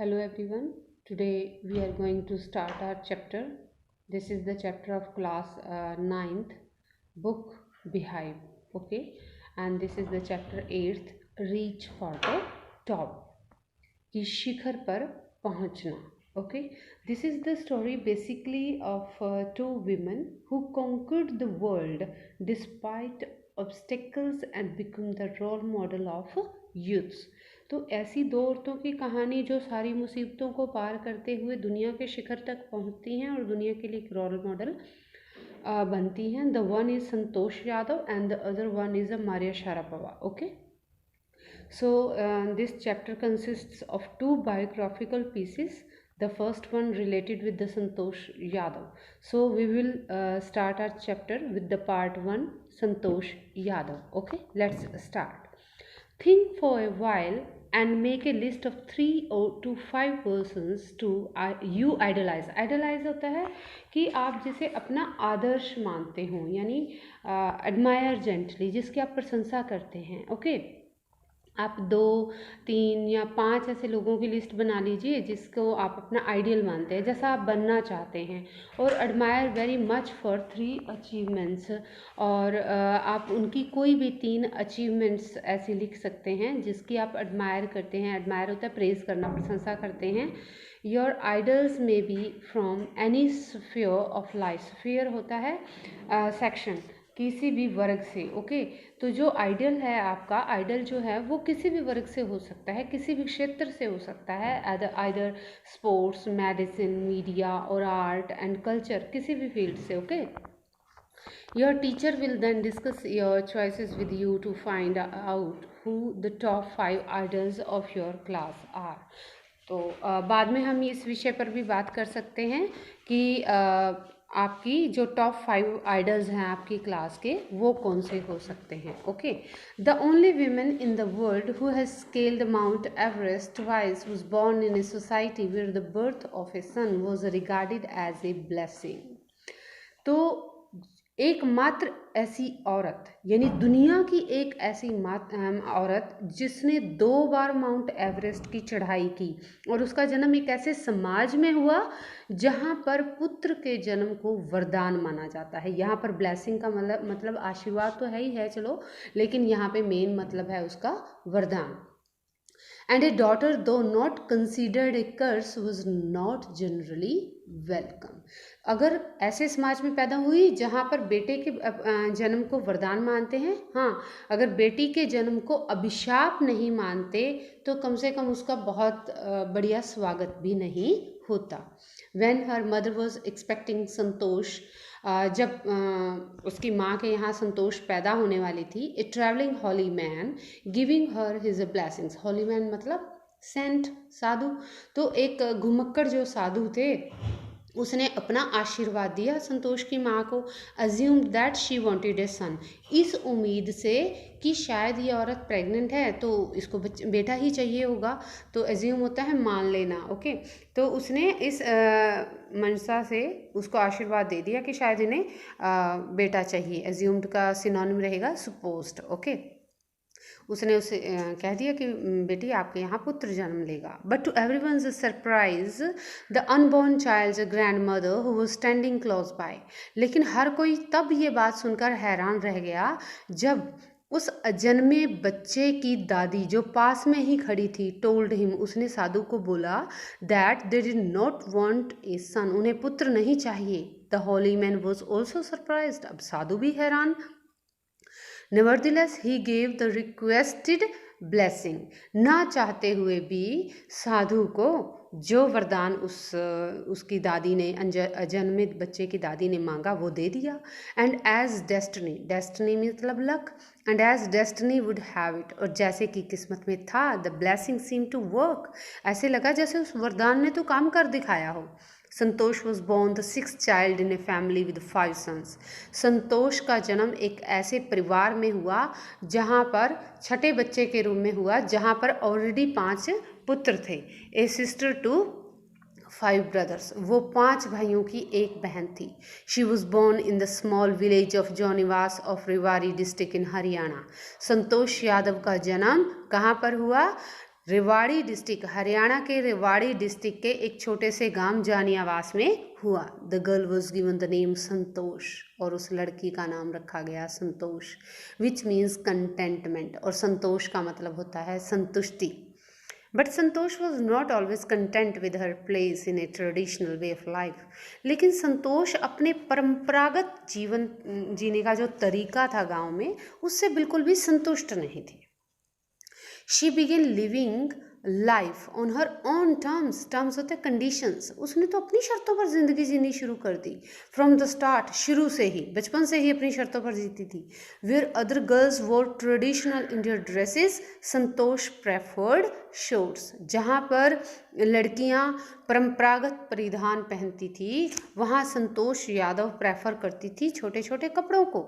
Hello everyone. Today we are going to start our chapter. This is the chapter of class 9th, book Behive. Okay, and this is the chapter 8th, Reach for the Top. कि शिखर पर पहुंचना. Okay, this is the story basically of two women who conquered the world despite obstacles and become the role model of youths. तो ऐसी दो औरतों की कहानी जो सारी मुसीबतों को पार करते हुए दुनिया के शिखर तक पहुंचती हैं और दुनिया के लिए एक रोल मॉडल बनती हैं. The one is Santosh Yadav and the other one is Maria Sharapova. Okay. So this chapter consists of two biographical pieces. The first one related with the Santosh Yadav. So we will start our chapter with the part 1, Santosh Yadav. Okay, let's start. Think for a while and make a list of 3 or to 5 persons to you idolize. Idolize होता है कि आप जिसे अपना आदर्श मानते हो, यानी admire gently, जिसकी आप प्रशंसा करते हैं. ओके, आप 2, 3 या 5 ऐसे लोगों की लिस्ट बना लीजिए जिसको आप अपना आइडियल मानते हैं, जैसा आप बनना चाहते हैं, और admire very much for 3 achievements. और आप उनकी कोई भी 3 अचीवमेंट्स ऐसी लिख सकते हैं जिसकी आप एडमायर करते हैं. एडमायर होता है प्रेज करना, प्रशंसा करते हैं. Your idols may be from any sphere of life. Sphere होता है सेक्शन, किसी भी वर्ग से. ओके, तो जो आइडल है, आपका आइडल जो है वो किसी भी वर्ग से हो सकता है, किसी भी क्षेत्र से हो सकता है. आइदर स्पोर्ट्स, मेडिसिन, मीडिया और आर्ट एंड कल्चर, किसी भी फील्ड से. Okay, your teacher will then discuss your choices with you to find out who the top 5 idols of your class are. तो बाद में हम इस विषय पर भी बात कर सकते हैं कि आपकी जो टॉप 5 आइडल्स हैं आपकी क्लास के, वो कौन से हो सकते हैं. Okay, the only women in the world who has scaled Mount Everest twice was born in a society where the birth of a son was regarded as a blessing. तो एकमात्र ऐसी औरत, यानी दुनिया की एक ऐसी औरत जिसने 2 बार माउंट एवरेस्ट की चढ़ाई की, और उसका जन्म एक ऐसे समाज में हुआ जहाँ पर पुत्र के जन्म को वरदान माना जाता है. यहाँ पर ब्लेसिंग का मतलब आशीर्वाद तो है ही है, चलो, लेकिन यहाँ पे मेन मतलब है उसका वरदान. And a daughter, though not considered a curse, was not generally welcome. अगर ऐसे समाज में पैदा हुई जहाँ पर बेटे के जन्म को वरदान मानते हैं, हाँ, अगर बेटी के जन्म को अभिशाप नहीं मानते तो कम से कम उसका बहुत बढ़िया स्वागत भी नहीं होता. When her mother was expecting संतोष, जब उसकी माँ के यहाँ संतोष पैदा होने वाली थी, a travelling holy man giving her his blessings. Holy man मतलब सेंट, साधु. तो एक घुमक्कड़ जो साधु थे, उसने अपना आशीर्वाद दिया संतोष की माँ को. Assume that she wanted a son. इस उम्मीद से कि शायद ये औरत प्रेग्नेंट है तो इसको बेटा ही चाहिए होगा. तो अज्यूम होता है मान लेना. ओके, तो उसने इस मनसा से उसको आशीर्वाद दे दिया कि शायद इन्हें बेटा चाहिए. अज्यूम्ड का सिनोनिम रहेगा सपोज्ड. ओके, उसने उसे कह दिया कि बेटी आपके यहाँ पुत्र जन्म लेगा. But to everyone's surprise the unborn child's grandmother who was standing close by. लेकिन हर कोई तब ये बात सुनकर हैरान रह गया जब उस अजन्मे बच्चे की दादी जो पास में ही खड़ी थी, टोल्ड हिम, उसने साधु को बोला that they did not want a son. उन्हें पुत्र नहीं चाहिए. The holy man was also surprised. अब साधु भी हैरान. Nevertheless, he gave the requested blessing. ना चाहते हुए भी साधु को जो वरदान उसकी दादी ने, अजन्मित बच्चे की दादी ने मांगा, वो दे दिया. एंड एज डेस्टिनी, डेस्टिनी मतलब luck, and as destiny would have it, और जैसे कि किस्मत में था, the blessing seem to work. ऐसे लगा जैसे उस वरदान ने तो काम कर दिखाया हो. Santosh was born the 6th child in a family with 5 sons. Santosh का जन्म एक ऐसे परिवार में हुआ जहाँ पर 6ठे बच्चे के रूप में हुआ, जहाँ पर ऑलरेडी 5 पुत्र थे. A sister to 5 brothers. वो 5 भाइयों की एक बहन थी. She was born in the small village of Joniwas of Rewari district in Haryana. Santosh Yadav का जन्म कहाँ पर हुआ? रेवाड़ी डिस्ट्रिक्ट, हरियाणा के रेवाड़ी डिस्ट्रिक्ट के एक छोटे से गांव जानियावास में हुआ। The girl was given the name Santosh, और उस लड़की का नाम रखा गया संतोष, विच मीन्स कंटेंटमेंट, और संतोष का मतलब होता है संतुष्टि। But Santosh was not always content with her place in A traditional way of life. लेकिन संतोष अपने परंपरागत जीवन जीने का जो तरीका था गांव में, उससे बिल्कुल भी संतुष्ट नहीं थी। She began living life on her own terms, terms होते हैं कंडीशंस। उसने तो अपनी शर्तों पर जिंदगी जीनी शुरू कर दी, फ्रॉम द स्टार्ट, शुरू से ही, बचपन से ही अपनी शर्तों पर जीती थी। वेयर अदर गर्ल्स वोर ट्रेडिशनल इंडियन ड्रेसेस, संतोष प्रेफर्ड शॉर्ट्स। जहाँ पर लड़कियाँ परंपरागत परिधान पहनती थी, वहाँ संतोष यादव प्रेफर करती थी छोटे छोटे कपड़ों को।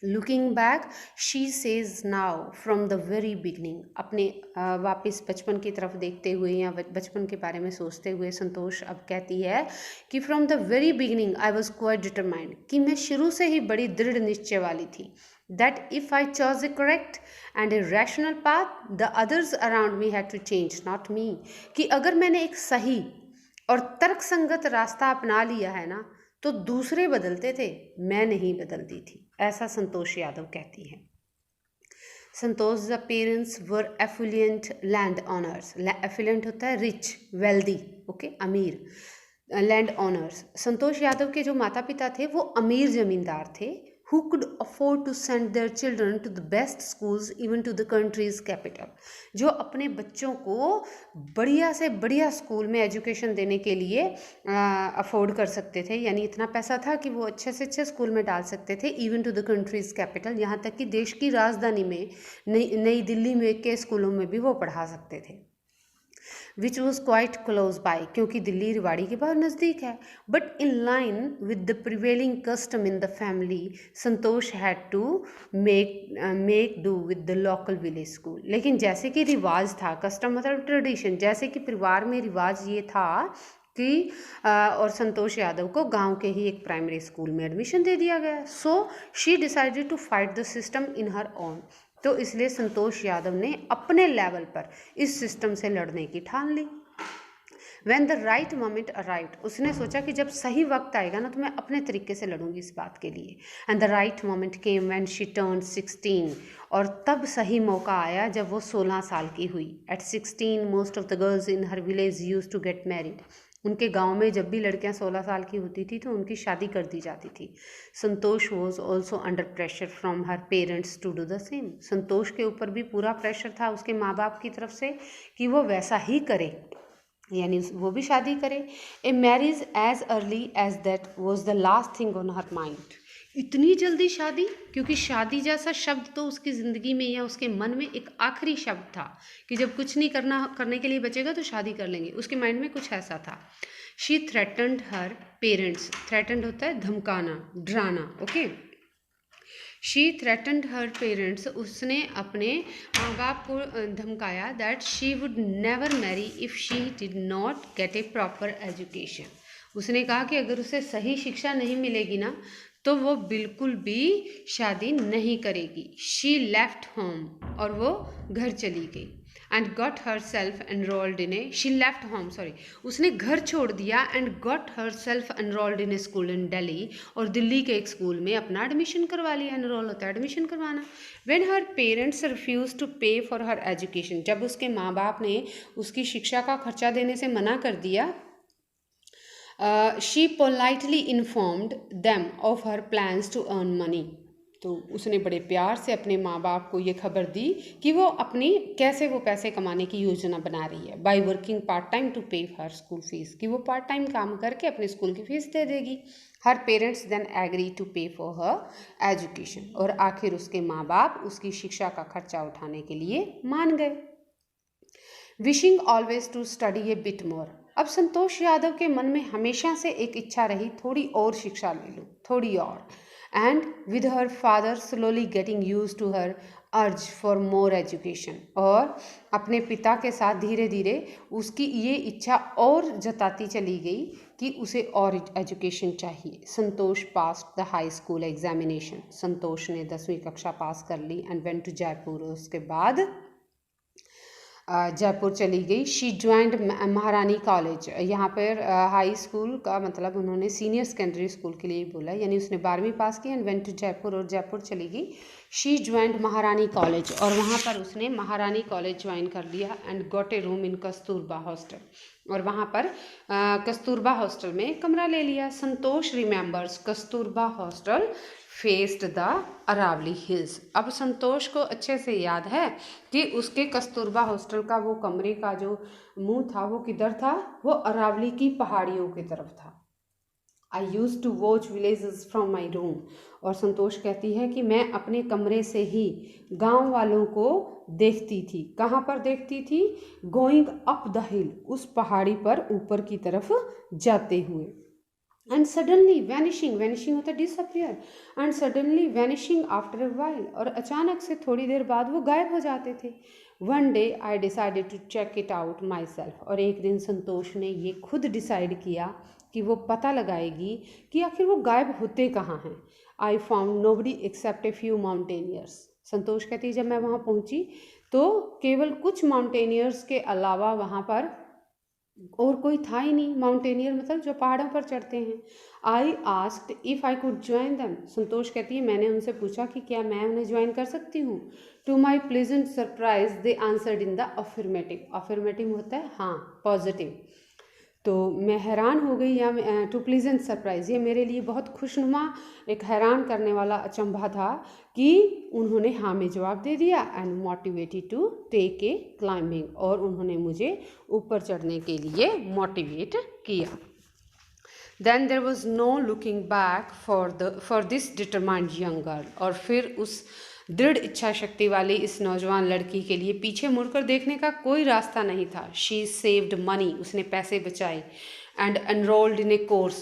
Looking back she says now from the very beginning, अपने वापस बचपन की तरफ देखते हुए या बचपन के बारे में सोचते हुए संतोष अब कहती है कि from the very beginning I was quite determined, कि मैं शुरू से ही बड़ी दृढ़ निश्चय वाली थी। That if I chose a correct and a rational path the others around me had to change, not me, कि अगर मैंने एक सही और तर्कसंगत रास्ता अपना लिया है ना, तो दूसरे बदलते थे, मैं नहीं बदलती थी, ऐसा संतोष यादव कहती है। Santosh the parents were affluent land owners, affluent होता है रिच, वेल्दी, ओके, अमीर, लैंड ऑनर्स। संतोष यादव के जो माता पिता थे वो अमीर जमींदार थे, who could afford to send their children to the best schools even to the country's capital, जो अपने बच्चों को बढ़िया से बढ़िया स्कूल में एजुकेशन देने के लिए अफोर्ड कर सकते थे, यानी इतना पैसा था कि वो अच्छे से अच्छे स्कूल में डाल सकते थे, even to the country's capital, यहाँ तक कि देश की राजधानी में नई दिल्ली में के स्कूलों में भी वो पढ़ा सकते थे। Which was quite close by, क्योंकि दिल्ली रेवाड़ी के बहुत नज़दीक है। But in line with the prevailing custom in the family, Santosh had to make do with the local village school. लेकिन जैसे कि रिवाज था, कस्टम मतलब ट्रेडिशन, जैसे कि परिवार में रिवाज ये था कि और संतोष यादव को गांव के ही एक प्राइमरी स्कूल में एडमिशन दे दिया गया। So she decided to fight the system in her own, तो इसलिए संतोष यादव ने अपने लेवल पर इस सिस्टम से लड़ने की ठान ली। When the right moment arrived, उसने सोचा कि जब सही वक्त आएगा ना तो मैं अपने तरीके से लड़ूंगी इस बात के लिए। And the right moment came when she turned 16, और तब सही मौका आया जब वो 16 साल की हुई। At 16, most of the girls in her village used to get married. उनके गांव में जब भी लड़कियां 16 साल की होती थी तो उनकी शादी कर दी जाती थी। Santosh was also under pressure from her parents to do the same, Santosh के ऊपर भी पूरा प्रेशर था उसके माँ बाप की तरफ से कि वो वैसा ही करे, यानी वो भी शादी करे। A marriage as early age that was the last thing on her mind, इतनी जल्दी शादी, क्योंकि शादी जैसा शब्द तो उसकी ज़िंदगी में या उसके मन में एक आखिरी शब्द था कि जब कुछ नहीं करने के लिए बचेगा तो शादी कर लेंगे, उसके माइंड में कुछ ऐसा था। She threatened her parents, threatened होता है धमकाना, डराना, okay. She threatened her parents, उसने अपने माँ बाप को धमकाया that she would never marry if she did not get a proper education. उसने कहा कि अगर उसे सही शिक्षा नहीं मिलेगी ना तो वो बिल्कुल भी शादी नहीं करेगी। शी लेफ्ट होम, और वो घर चली गई। And got her self enrolled in A, she left home sorry, उसने घर छोड़ दिया and got her self enrolled in A school इन दिल्ली, और दिल्ली के एक स्कूल में अपना एडमिशन करवा लिया। एनरोल होता है एडमिशन करवाना। When her parents refuse to pay for her education, जब उसके माँ बाप ने उसकी शिक्षा का खर्चा देने से मना कर दिया, she politely informed them of her plans to earn money, तो उसने बड़े प्यार से अपने माँ बाप को ये खबर दी कि वो अपनी कैसे वो पैसे कमाने की योजना बना रही है। By working part time to pay her school fees, कि वो पार्ट टाइम काम करके अपने स्कूल की फीस दे देगी। हर parents then agree to pay for her education, और आखिर उसके माँ बाप उसकी शिक्षा का खर्चा उठाने के लिए मान गए। Wishing always to study a bit more, अब संतोष यादव के मन में हमेशा से एक इच्छा रही, थोड़ी और शिक्षा ले लूँ, थोड़ी और। And with her father slowly getting use to her urge for more education, और अपने पिता के साथ धीरे धीरे उसकी ये इच्छा और जताती चली गई कि उसे और एजुकेशन चाहिए। संतोष पास द हाई स्कूल एग्जामिनेशन, संतोष ने 10वीं कक्षा पास कर ली एंड वेंट टू जयपुर। उसके बाद जयपुर चली गई। शी ज्वाइंड महारानी कॉलेज, यहाँ पर हाई स्कूल का मतलब उन्होंने सीनियर सेकेंडरी स्कूल के लिए बोला, यानी उसने 12वीं पास की एंड वेंट टू जयपुर, और जयपुर चली गई। शी ज्वाइंड महारानी कॉलेज, और वहाँ पर उसने महारानी कॉलेज ज्वाइन कर लिया and got a room in Kasturba hostel, और वहाँ पर कस्तूरबा हॉस्टल में कमरा ले लिया। Santosh remembers Kasturba hostel faced the Aravalli hills. अब संतोष को अच्छे से याद है कि उसके कस्तूरबा हॉस्टल का वो कमरे का जो मुंह था वो किधर था, वो अरावली की पहाड़ियों की तरफ था। I used to watch villages from my room, और संतोष कहती है कि मैं अपने कमरे से ही गांव वालों को देखती थी। कहाँ पर देखती थी? गोइंग अप द हिल, उस पहाड़ी पर ऊपर की तरफ जाते हुए। एंड सडनली वैनिशिंग, वैनिशिंग होता है disappear, and suddenly vanishing after a while, और अचानक से थोड़ी देर बाद वो गायब हो जाते थे। One day I decided to check it out myself, और एक दिन संतोष ने ये खुद डिसाइड किया कि वो पता लगाएगी कि आखिर वो गायब होते कहाँ हैं। I found nobody except a few mountaineers. Santosh कहती है जब मैं वहाँ पहुँची तो केवल कुछ माउंटेनियर्स के अलावा वहाँ पर और कोई था ही नहीं। माउंटेनियर मतलब जो पहाड़ों पर चढ़ते हैं। I asked if I could join them. Santosh कहती है मैंने उनसे पूछा कि क्या मैं उन्हें ज्वाइन कर सकती हूँ। To my pleasant surprise they answered in the affirmative. Affirmative होता है हाँ, पॉजिटिव। तो मैं हैरान हो गई, या टू प्लीजेंट सरप्राइज, ये मेरे लिए बहुत खुशनुमा एक हैरान करने वाला अचंभा था कि उन्होंने हाँ में जवाब दे दिया। And motivated to take a climbing, और उन्होंने मुझे ऊपर चढ़ने के लिए मोटिवेट किया। Then there was no looking back for this determined young girl, और फिर उस दृढ़ इच्छा शक्ति वाली इस नौजवान लड़की के लिए पीछे मुड़कर देखने का कोई रास्ता नहीं था। शी सेव्ड मनी, उसने पैसे बचाए, and enrolled in A course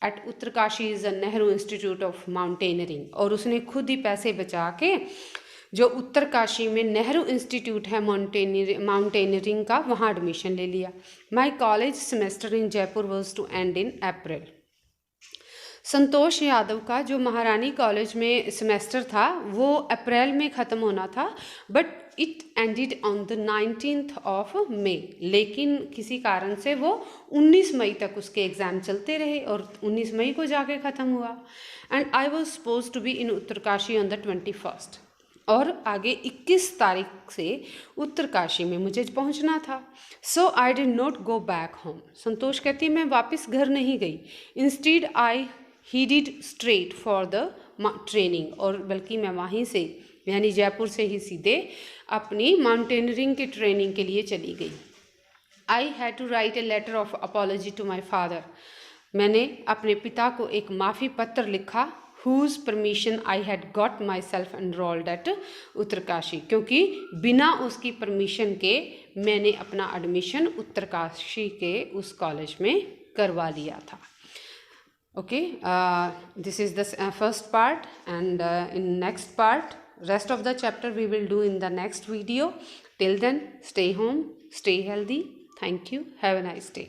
eight Uttarkashi is a Nehru institute of mountaineering, और उसने खुद ही पैसे बचा के जो उत्तरकाशी में नेहरू इंस्टीट्यूट है माउंटेनरिंग का, वहाँ एडमिशन ले लिया। My college semester in Jaipur was to end in April. Santosh Yadav का जो महारानी कॉलेज में सेमेस्टर था वो अप्रैल में ख़त्म होना था, but it ended on the 19th of May, लेकिन किसी कारण से वो 19 मई तक उसके एग्ज़ाम चलते रहे और 19 मई को जाके ख़त्म हुआ। And I was suppose to be in Uttarkashi on the 21st, और आगे 21 तारीख से उत्तरकाशी में मुझे पहुंचना था। So I did not go back home. Santosh कहती है मैं वापस घर नहीं गई। Instead I headed straight for the training, और बल्कि मैं वहीं से यानी जयपुर से ही सीधे अपनी माउंटेनरिंग की ट्रेनिंग के लिए चली गई। I had to write a letter of apology to my father. मैंने अपने पिता को एक माफ़ी पत्र लिखा। Whose permission I had got myself enrolled at Uttarkashi, क्योंकि बिना उसकी परमिशन के मैंने अपना एडमिशन उत्तरकाशी के उस कॉलेज में करवा लिया था। Okay, this is the first part, and in next part rest of the chapter we will do in the next video. Till then, stay home, stay healthy. Thank you. Have a nice day.